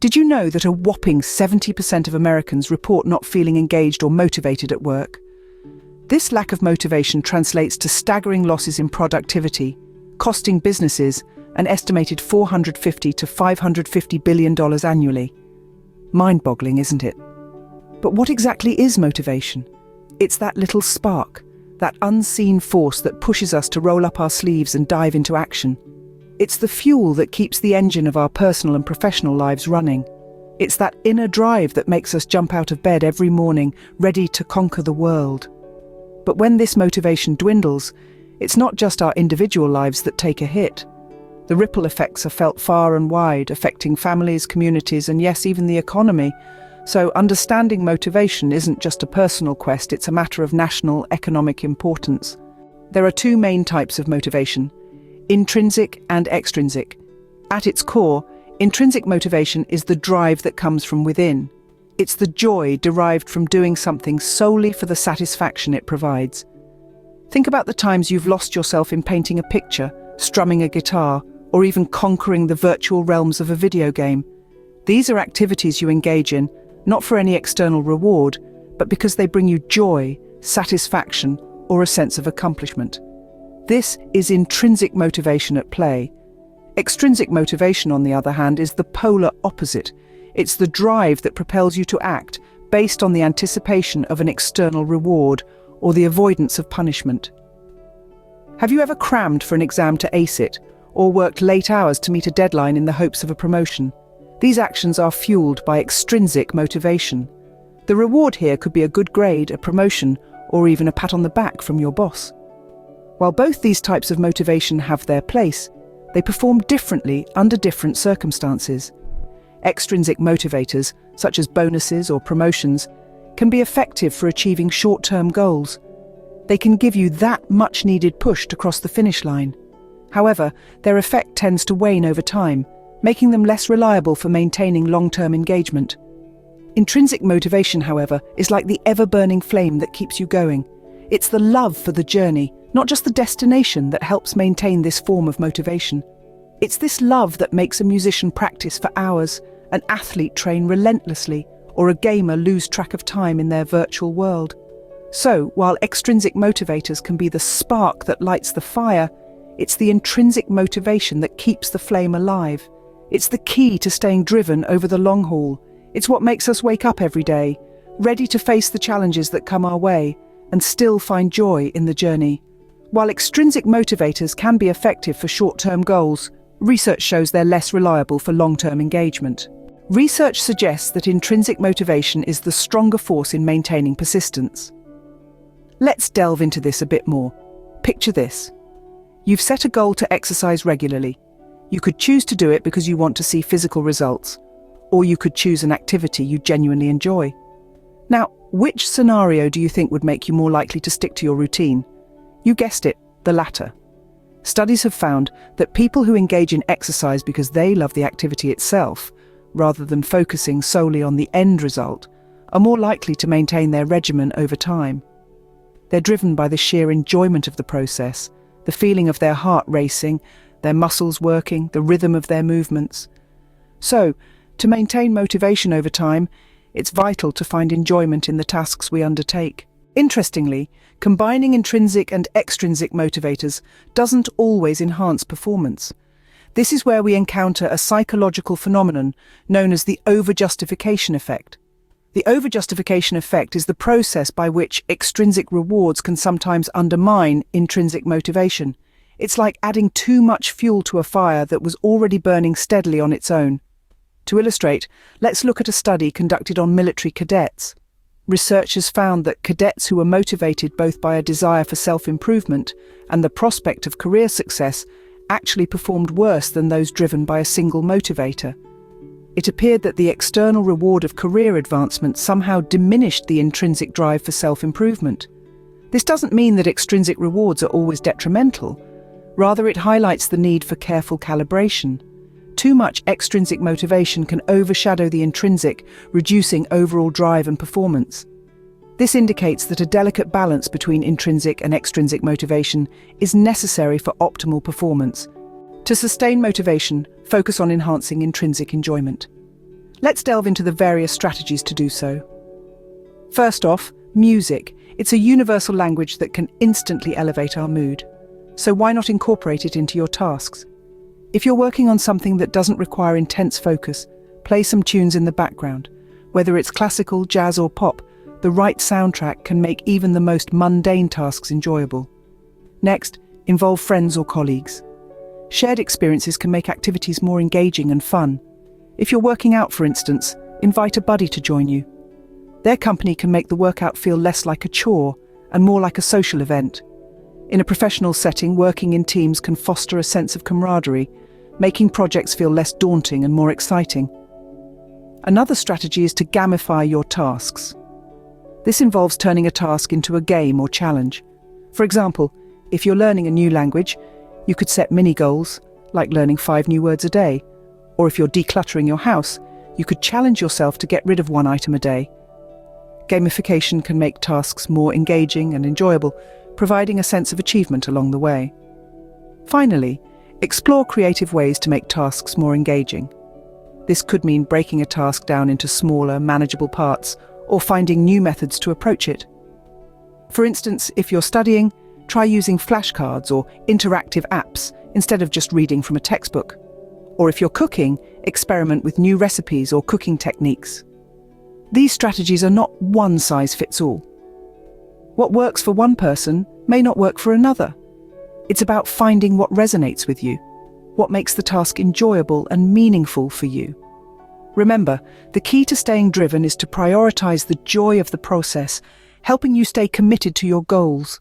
Did you know that a whopping 70% of Americans report not feeling engaged or motivated at work? This lack of motivation translates to staggering losses in productivity, costing businesses an estimated $450 to $550 billion annually. Mind-boggling, isn't it? But what exactly is motivation? It's that little spark, that unseen force that pushes us to roll up our sleeves and dive into action. It's the fuel that keeps the engine of our personal and professional lives running. It's that inner drive that makes us jump out of bed every morning, ready to conquer the world. But when this motivation dwindles, it's not just our individual lives that take a hit. The ripple effects are felt far and wide, affecting families, communities, and yes, even the economy. So understanding motivation isn't just a personal quest, it's a matter of national economic importance. There are two main types of motivation: intrinsic and extrinsic. At its core, intrinsic motivation is the drive that comes from within. It's the joy derived from doing something solely for the satisfaction it provides. Think about the times you've lost yourself in painting a picture, strumming a guitar, or even conquering the virtual realms of a video game. These are activities you engage in, not for any external reward, but because they bring you joy, satisfaction, or a sense of accomplishment. This is intrinsic motivation at play. Extrinsic motivation, on the other hand, is the polar opposite. It's the drive that propels you to act based on the anticipation of an external reward or the avoidance of punishment. Have you ever crammed for an exam to ace it, or worked late hours to meet a deadline in the hopes of a promotion? These actions are fueled by extrinsic motivation. The reward here could be a good grade, a promotion, or even a pat on the back from your boss. While both these types of motivation have their place, they perform differently under different circumstances. Extrinsic motivators, such as bonuses or promotions, can be effective for achieving short-term goals. They can give you that much-needed push to cross the finish line. However, their effect tends to wane over time, making them less reliable for maintaining long-term engagement. Intrinsic motivation, however, is like the ever-burning flame that keeps you going. It's the love for the journey, not just the destination, that helps maintain this form of motivation. It's this love that makes a musician practice for hours, an athlete train relentlessly, or a gamer lose track of time in their virtual world. So, while extrinsic motivators can be the spark that lights the fire, it's the intrinsic motivation that keeps the flame alive. It's the key to staying driven over the long haul. It's what makes us wake up every day, ready to face the challenges that come our way, and still find joy in the journey. While extrinsic motivators can be effective for short-term goals, research shows they're less reliable for long-term engagement. Research suggests that intrinsic motivation is the stronger force in maintaining persistence. Let's delve into this a bit more. Picture this. You've set a goal to exercise regularly. You could choose to do it because you want to see physical results, or you could choose an activity you genuinely enjoy. Now, which scenario do you think would make you more likely to stick to your routine? You guessed it, the latter. Studies have found that people who engage in exercise because they love the activity itself, rather than focusing solely on the end result, are more likely to maintain their regimen over time. They're driven by the sheer enjoyment of the process, the feeling of their heart racing, their muscles working, the rhythm of their movements. So, to maintain motivation over time, it's vital to find enjoyment in the tasks we undertake. Interestingly, combining intrinsic and extrinsic motivators doesn't always enhance performance. This is where we encounter a psychological phenomenon known as the overjustification effect. The overjustification effect is the process by which extrinsic rewards can sometimes undermine intrinsic motivation. It's like adding too much fuel to a fire that was already burning steadily on its own. To illustrate, let's look at a study conducted on military cadets. Researchers found that cadets who were motivated both by a desire for self-improvement and the prospect of career success actually performed worse than those driven by a single motivator. It appeared that the external reward of career advancement somehow diminished the intrinsic drive for self-improvement. This doesn't mean that extrinsic rewards are always detrimental. Rather, it highlights the need for careful calibration. Too much extrinsic motivation can overshadow the intrinsic, reducing overall drive and performance. This indicates that a delicate balance between intrinsic and extrinsic motivation is necessary for optimal performance. To sustain motivation, focus on enhancing intrinsic enjoyment. Let's delve into the various strategies to do so. First off, music. It's a universal language that can instantly elevate our mood. So why not incorporate it into your tasks? If you're working on something that doesn't require intense focus, play some tunes in the background. Whether it's classical, jazz or pop, the right soundtrack can make even the most mundane tasks enjoyable. Next, involve friends or colleagues. Shared experiences can make activities more engaging and fun. If you're working out, for instance, invite a buddy to join you. Their company can make the workout feel less like a chore and more like a social event. In a professional setting, working in teams can foster a sense of camaraderie, making projects feel less daunting and more exciting. Another strategy is to gamify your tasks. This involves turning a task into a game or challenge. For example, if you're learning a new language, you could set mini goals, like learning 5 new words a day. Or if you're decluttering your house, you could challenge yourself to get rid of 1 item a day. Gamification can make tasks more engaging and enjoyable, providing a sense of achievement along the way. Finally, explore creative ways to make tasks more engaging. This could mean breaking a task down into smaller, manageable parts, or finding new methods to approach it. For instance, if you're studying, try using flashcards or interactive apps instead of just reading from a textbook. Or if you're cooking, experiment with new recipes or cooking techniques. These strategies are not one size fits all. What works for one person may not work for another. It's about finding what resonates with you, what makes the task enjoyable and meaningful for you. Remember, the key to staying driven is to prioritize the joy of the process, helping you stay committed to your goals.